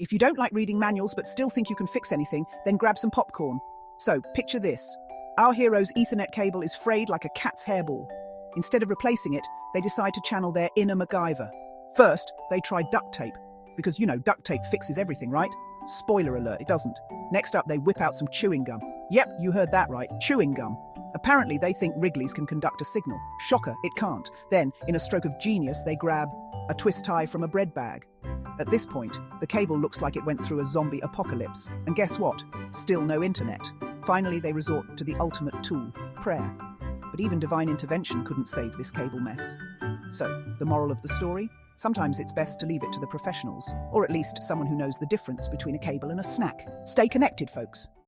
If you don't like reading manuals but still think you can fix anything, then grab some popcorn. So, picture this. Our hero's Ethernet cable is frayed like a cat's hairball. Instead of replacing it, they decide to channel their inner MacGyver. First, they try duct tape, because duct tape fixes everything, right? Spoiler alert, it doesn't. Next up, they whip out some chewing gum. Yep, you heard that right, chewing gum. Apparently, they think Wrigley's can conduct a signal. Shocker, it can't. Then, in a stroke of genius, they grab a twist tie from a bread bag. At this point, the cable looks like it went through a zombie apocalypse. And guess what? Still no internet. Finally, they resort to the ultimate tool, prayer. But even divine intervention couldn't save this cable mess. So, the moral of the story? Sometimes it's best to leave it to the professionals, or at least someone who knows the difference between a cable and a snack. Stay connected, folks.